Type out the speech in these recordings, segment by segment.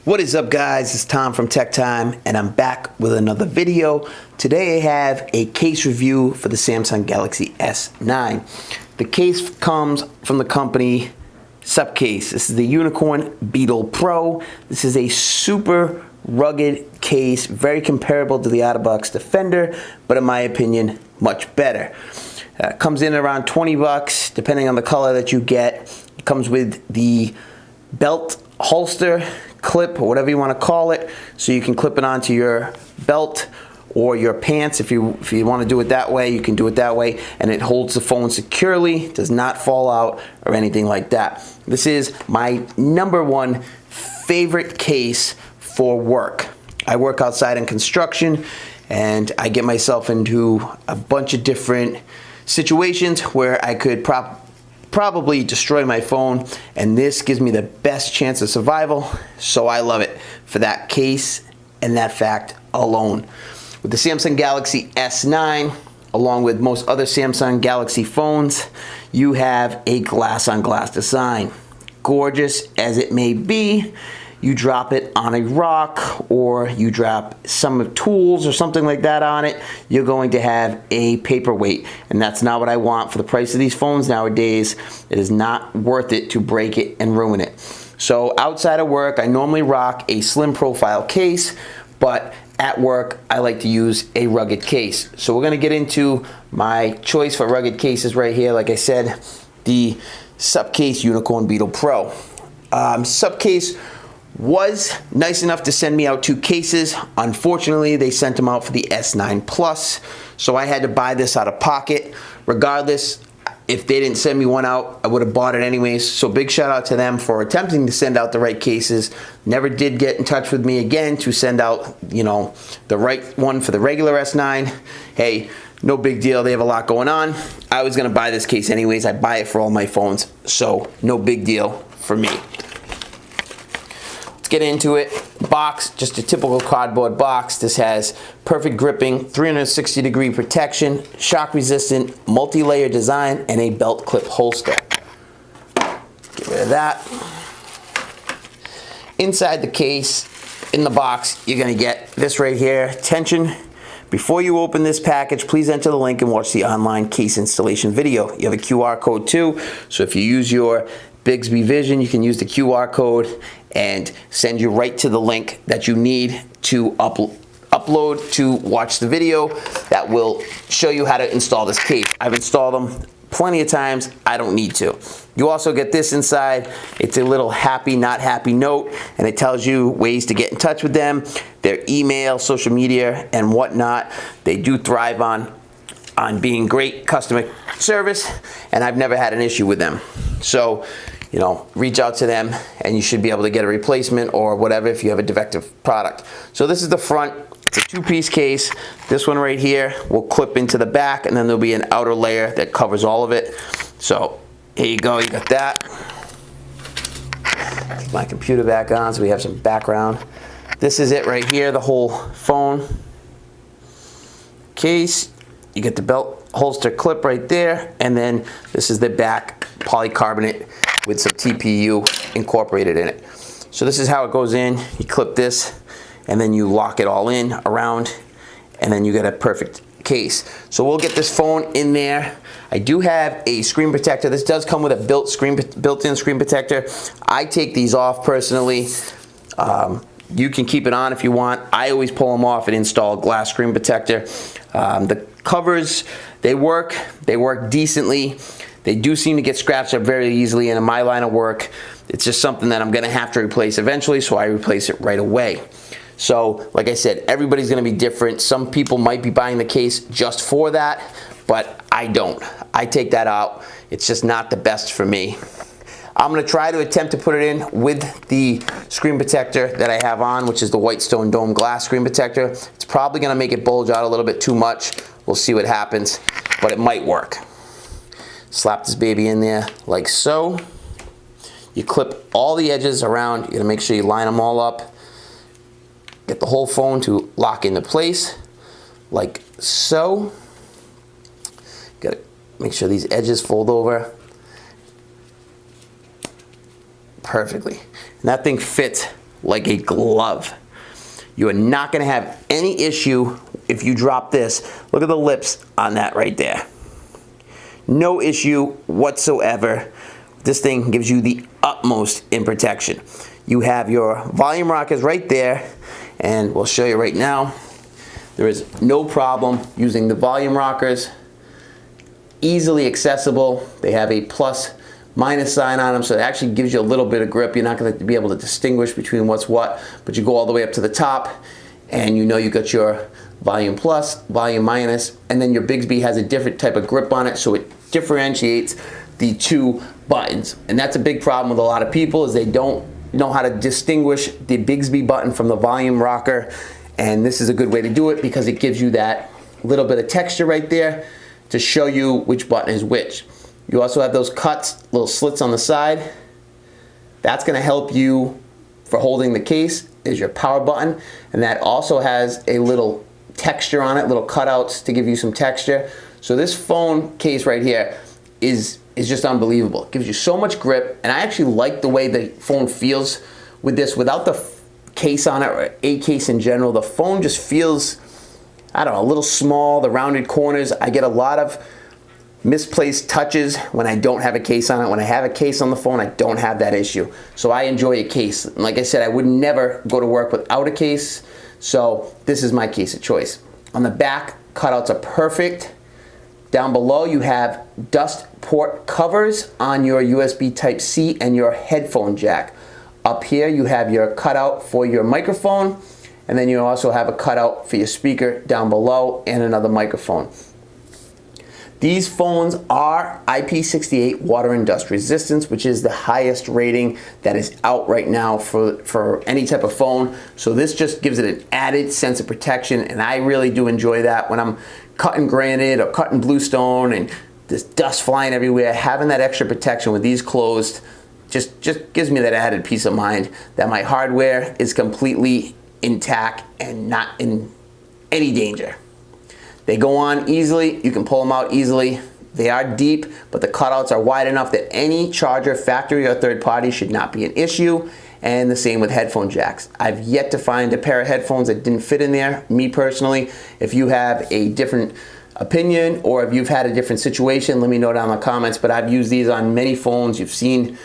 What is up, guys? It's Tom from Tech Time, and I'm back with another video. Today I have a case review for the Samsung Galaxy S9. The case comes from the company Supcase. This is the Unicorn Beetle Pro. This is a super rugged case, very comparable to the Unbox Defender, but in my opinion, much better. Comes in around 20 bucks, depending on the color that you get. It comes with the belt holster, clip, or whatever you want to call it, so you can clip it onto your belt or your pants. If you want to do it that way, you can do it that way, and it holds the phone securely, does not fall out or anything like that. This is my #1 favorite case for work. I work outside in construction, and I get myself into a bunch of different situations where I could probably destroy my phone, and this gives me the best chance of survival, so I love it for that case and that fact alone. With the Samsung Galaxy S9, along with most other Samsung Galaxy phones, you have a glass-on-glass design. Gorgeous as it may be, you drop it on a rock or you drop some tools or something like that on it, you're going to have a paperweight, and that's not what I want for the price of these phones nowadays. It is not worth it to break it and ruin it. So outside of work, I normally rock a slim profile case, but at work, I like to use a rugged case. So we're gonna get into my choice for rugged cases right here. Like I said, the Supcase Unicorn Beetle Pro. Supcase was nice enough to send me out 2 cases. Unfortunately, they sent them out for the S9 Plus, so I had to buy this out of pocket. Regardless, if they didn't send me one out, I would have bought it anyways. So big shout out to them for attempting to send out the right cases. Never did get in touch with me again to send out, the right one for the regular S9. Hey, no big deal. They have a lot going on. I was gonna buy this case anyways. I buy it for all my phones, so no big deal for me. Get into it. Box, just a typical cardboard box. This has perfect gripping, 360-degree protection, shock resistant, multi-layer design, and a belt clip holster. Get rid of that. Inside the case, in the box, you're gonna get this right here. Attention, before you open this package, please enter the link and watch the online case installation video. You have a QR code too, so if you use your Bixby Vision, you can use the QR code and send you right to the link that you need to upload to watch the video that will show you how to install this case. I've installed them plenty of times. I don't need to. You also get this inside. It's a little happy, not happy note, and it tells you ways to get in touch with them, their email, social media, and whatnot. They do thrive on being great customer service, and I've never had an issue with them. So, reach out to them and you should be able to get a replacement or whatever if you have a defective product. So this is the front. It's a 2-piece case. This one right here will clip into the back, and then there'll be an outer layer that covers all of it. So here you go, you got that. Get my computer back on so we have some background. This is it right here, the whole phone case. You get the belt holster clip right there, and then this is the back polycarbonate with some TPU incorporated in it. So this is how it goes in. You clip this, and then you lock it all in around, and then you get a perfect case. So we'll get this phone in there. I do have a screen protector. This does come with a built-in screen protector. I take these off personally. You can keep it on if you want. I always pull them off and install a glass screen protector. The covers, they work decently. They do seem to get scratched up very easily, and in my line of work, it's just something that I'm gonna have to replace eventually, so I replace it right away. So, like I said, everybody's gonna be different. Some people might be buying the case just for that, but I don't. I take that out. It's just not the best for me. I'm gonna try to attempt to put it in with the screen protector that I have on, which is the Whitestone Dome Glass screen protector. It's probably gonna make it bulge out a little bit too much. We'll see what happens, but it might work. Slap this baby in there like so. You clip all the edges around. You're gonna make sure you line them all up. Get the whole phone to lock into place like so. Gotta make sure these edges fold over perfectly. And that thing fits like a glove. You are not gonna have any issue if you drop this. Look at the lips on that right there. No issue whatsoever. This thing gives you the utmost in protection. You have your volume rockers right there, and we'll show you right now. There is no problem using the volume rockers. Easily accessible. They have a plus minus sign on them, so it actually gives you a little bit of grip. You're not going to be able to distinguish between what's what, but you go all the way up to the top, and you know you got your volume plus, volume minus, and then your Bigsby has a different type of grip on it, so it differentiates the two buttons. And that's a big problem with a lot of people, is they don't know how to distinguish the Bigsby button from the volume rocker, and this is a good way to do it because it gives you that little bit of texture right there to show you which button is which. You also have those cuts, little slits on the side. That's going to help you for holding the case, is your power button, and that also has a little texture on it, little cutouts to give you some texture. So this phone case right here is just unbelievable. It gives you so much grip, and I actually like the way the phone feels with this. Without the case on it, or a case in general, the phone just feels, I don't know, a little small, the rounded corners. I get a lot of misplaced touches when I don't have a case on it. When I have a case on the phone, I don't have that issue. So I enjoy a case. And like I said, I would never go to work without a case, so this is my case of choice. On the back, cutouts are perfect. Down below, you have dust port covers on your USB Type-C and your headphone jack. Up here, you have your cutout for your microphone, and then you also have a cutout for your speaker down below and another microphone. These phones are IP68 water and dust resistance, which is the highest rating that is out right now for any type of phone. So this just gives it an added sense of protection, and I really do enjoy that when I'm cutting granite or cutting bluestone and there's dust flying everywhere. Having that extra protection with these closed just gives me that added peace of mind that my hardware is completely intact and not in any danger. They go on easily, you can pull them out easily. They are deep, but the cutouts are wide enough that any charger, factory or third party, should not be an issue. And the same with headphone jacks. I've yet to find a pair of headphones that didn't fit in there, me personally. If you have a different opinion or if you've had a different situation, let me know down in the comments. But I've used these on many phones. You've seen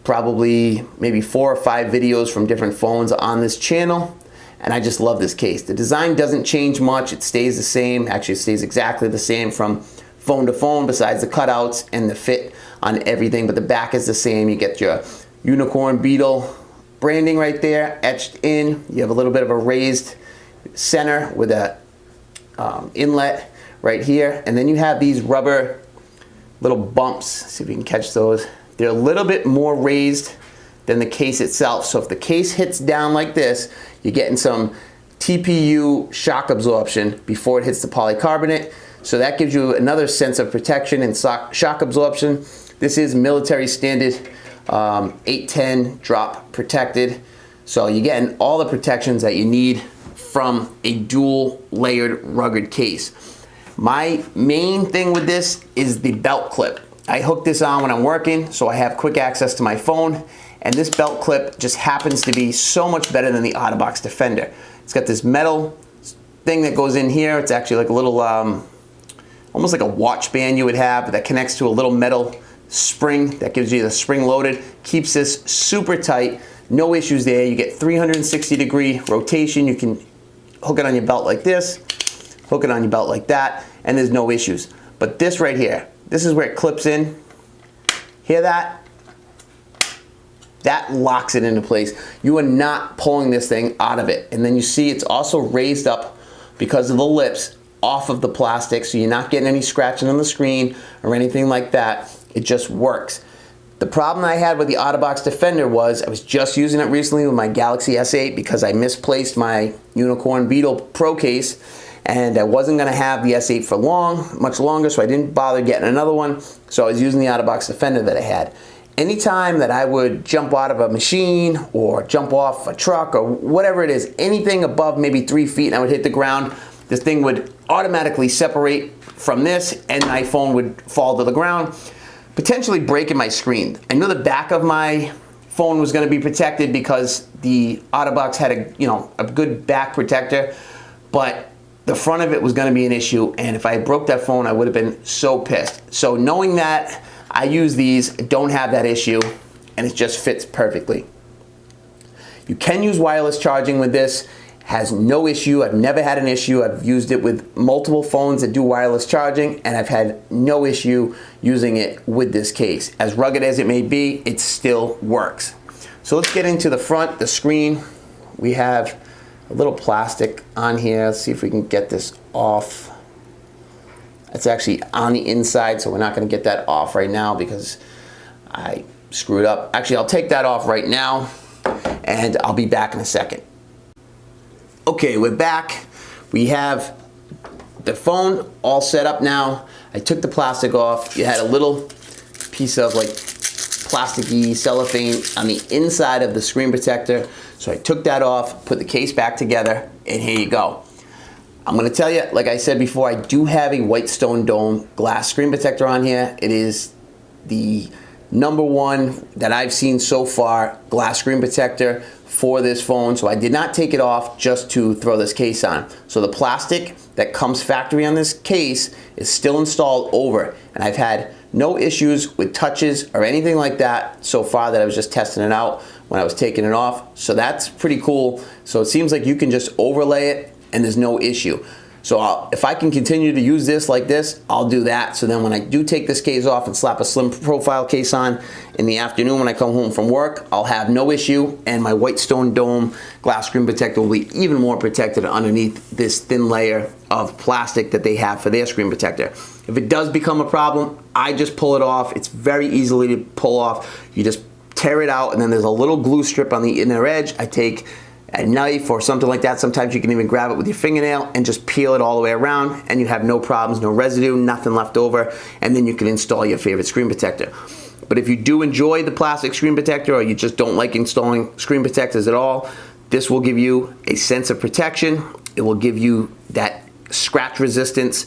probably maybe 4 or 5 videos from different phones on this channel. And I just love this case. The design doesn't change much. It stays the same. Actually, it stays exactly the same from phone to phone, besides the cutouts and the fit on everything. But the back is the same. You get your Unicorn Beetle branding right there etched in. You have a little bit of a raised center with a inlet right here. And then you have these rubber little bumps. See if we can catch those. They're a little bit more raised than the case itself. So if the case hits down like this, you're getting some TPU shock absorption before it hits the polycarbonate. So that gives you another sense of protection and shock absorption. This is military standard 810 drop protected. So you're getting all the protections that you need from a dual layered rugged case. My main thing with this is the belt clip. I hook this on when I'm working, so I have quick access to my phone. And this belt clip just happens to be so much better than the OtterBox Defender. It's got this metal thing that goes in here. It's actually like a little, almost like a watch band you would have, but that connects to a little metal spring that gives you the spring loaded. Keeps this super tight, no issues there. You get 360-degree rotation. You can hook it on your belt like this, hook it on your belt like that, and there's no issues. But this right here, this is where it clips in. Hear that? That locks it into place. You are not pulling this thing out of it. And then you see it's also raised up because of the lips off of the plastic, so you're not getting any scratching on the screen or anything like that. It just works. The problem I had with the OtterBox Defender was I was just using it recently with my Galaxy S8 because I misplaced my Unicorn Beetle Pro case, and I wasn't gonna have the S8 for much longer, so I didn't bother getting another one. So I was using the OtterBox Defender that I had. Anytime that I would jump out of a machine or jump off a truck or whatever it is, anything above maybe 3 feet and I would hit the ground, this thing would automatically separate from this and my phone would fall to the ground, potentially breaking my screen. I know the back of my phone was going to be protected because the OtterBox had a good back protector, but the front of it was going to be an issue, and if I broke that phone, I would have been so pissed. So knowing that, I use these, don't have that issue, and it just fits perfectly. You can use wireless charging with this. Has no issue. I've never had an issue. I've used it with multiple phones that do wireless charging, and I've had no issue using it with this case. As rugged as it may be, it still works. So let's get into the front, the screen. We have a little plastic on here. Let's see if we can get this off. It's actually on the inside, so we're not going to get that off right now because I screwed up. Actually, I'll take that off right now, and I'll be back in a second. Okay, we're back. We have the phone all set up now. I took the plastic off. You had a little piece of like plasticky cellophane on the inside of the screen protector. So I took that off, put the case back together, and here you go. I'm gonna tell you, like I said before, I do have a white stone dome glass screen protector on here. It is the #1 that I've seen so far glass screen protector for this phone. So I did not take it off just to throw this case on. So the plastic that comes factory on this case is still installed over, and I've had no issues with touches or anything like that so far that I was just testing it out when I was taking it off. So that's pretty cool. So it seems like you can just overlay it and there's no issue. So if I can continue to use this like this, I'll do that. So then when I do take this case off and slap a slim profile case on in the afternoon when I come home from work, I'll have no issue, and my white stone dome glass screen protector will be even more protected underneath this thin layer of plastic that they have for their screen protector. If it does become a problem, I just pull it off. It's very easily to pull off. You just tear it out, and then there's a little glue strip on the inner edge. I take a knife or something like that. Sometimes you can even grab it with your fingernail and just peel it all the way around, and you have no problems, no residue, nothing left over, and then you can install your favorite screen protector. But if you do enjoy the plastic screen protector, or you just don't like installing screen protectors at all, this will give you a sense of protection. It will give you that scratch resistance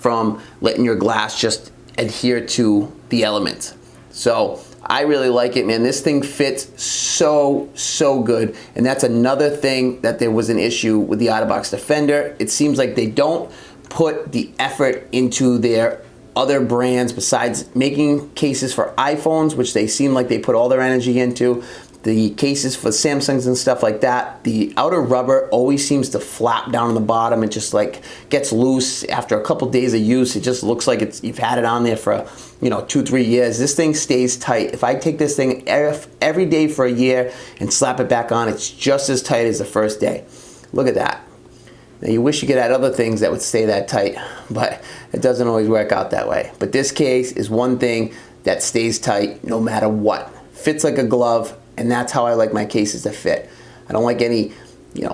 from letting your glass just adhere to the elements. So I really like it, man. This thing fits so good. And that's another thing that there was an issue with the OtterBox Defender. It seems like they don't put the effort into their other brands besides making cases for iPhones, which they seem like they put all their energy into. The cases for Samsungs and stuff like that, the outer rubber always seems to flap down on the bottom. It just like gets loose after a couple days of use. It just looks like you've had it on there for 2-3 years. This thing stays tight. If I take this thing every day for a year and slap it back on, it's just as tight as the first day. Look at that. Now you wish you could add other things that would stay that tight, but it doesn't always work out that way. But this case is one thing that stays tight no matter what. Fits like a glove. And that's how I like my cases to fit. I don't like any,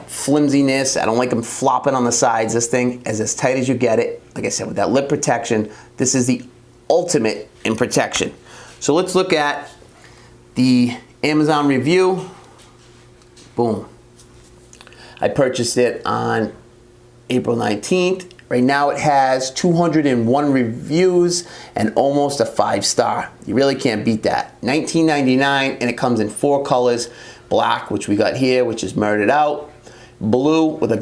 flimsiness. I don't like them flopping on the sides. This thing is as tight as you get it. Like I said, with that lip protection, this is the ultimate in protection. So let's look at the Amazon review. Boom. I purchased it on April 19th. Right now it has 201 reviews and almost a 5-star. You really can't beat that. $19.99, and it comes in 4 colors. Black, which we got here, which is murdered out. Blue with a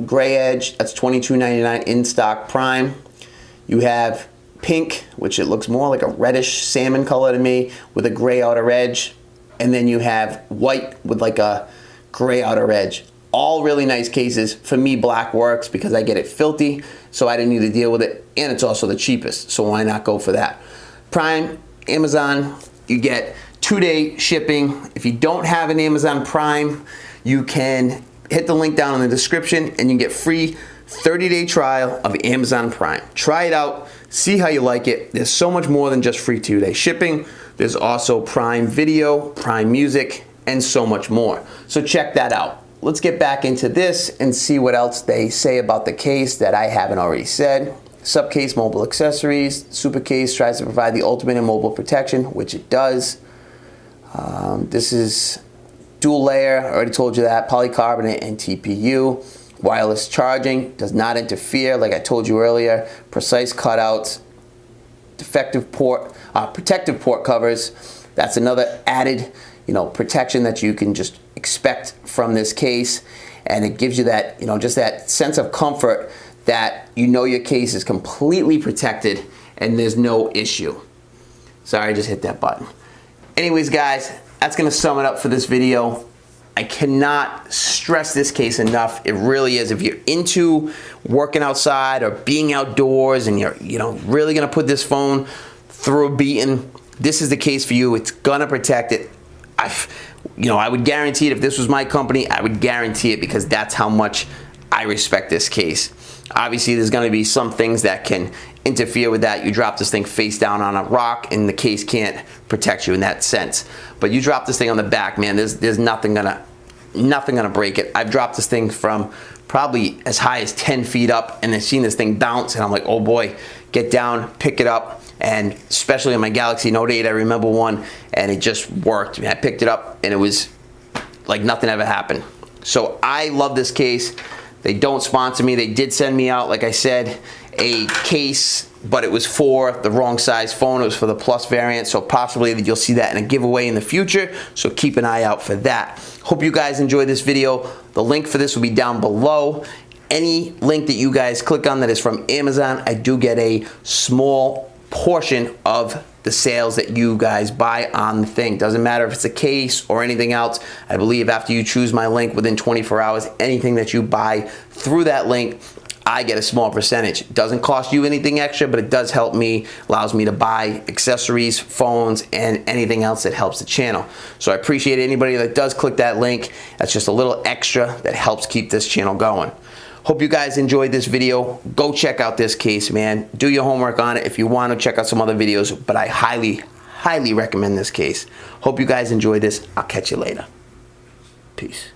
gray edge, that's $22.99 in stock prime. You have pink, which it looks more like a reddish salmon color to me, with a gray outer edge. And then you have white with like a gray outer edge. All really nice cases. For me, black works because I get it filthy, so I didn't need to deal with it, and it's also the cheapest, so why not go for that? Prime, Amazon, you get 2-day shipping. If you don't have an Amazon Prime, you can hit the link down in the description and you can get free 30-day trial of Amazon Prime. Try it out, see how you like it. There's so much more than just free 2-day shipping. There's also Prime Video, Prime Music, and so much more. So check that out. Let's get back into this and see what else they say about the case that I haven't already said. Supcase Mobile Accessories. Supcase tries to provide the ultimate in mobile protection, which it does. This is dual layer, I already told you that, polycarbonate and TPU. Wireless charging, does not interfere, like I told you earlier. Precise cutouts, protective port covers. That's another added protection that you can just expect from this case, and it gives you that, just that sense of comfort that your case is completely protected and there's no issue. Sorry, I just hit that button. Anyways, guys, that's gonna sum it up for this video. I cannot stress this case enough. It really is. If you're into working outside or being outdoors and you're really gonna put this phone through a beating, this is the case for you. It's gonna protect it. I would guarantee it. If this was my company, I would guarantee it, because that's how much I respect this case. Obviously, there's going to be some things that can interfere with that. You drop this thing face down on a rock and the case can't protect you in that sense. But you drop this thing on the back, man, there's nothing gonna break it. I've dropped this thing from probably as high as 10 feet up, and I've seen this thing bounce, and I'm like, oh boy, get down, pick it up. And especially on my Galaxy Note 8, I remember one, and it just worked. I picked it up and it was like nothing ever happened. So I love this case. They don't sponsor me. They did send me out, like I said, a case, but it was for the wrong size phone. It was for the Plus variant, so possibly that you'll see that in a giveaway in the future, so keep an eye out for that. Hope you guys enjoyed this video. The link for this will be down below. Any link that you guys click on that is from Amazon, I do get a small portion of the sales that you guys buy on the thing. Doesn't matter if it's a case or anything else. I believe after you choose my link within 24 hours, anything that you buy through that link, I get a small percentage. It doesn't cost you anything extra, but it does help me, allows me to buy accessories, phones, and anything else that helps the channel. So I appreciate anybody that does click that link. That's just a little extra that helps keep this channel going. Hope you guys enjoyed this video. Go check out this case, man. Do your homework on it if you want to check out some other videos, but I highly recommend this case. Hope you guys enjoyed this. I'll catch you later. Peace.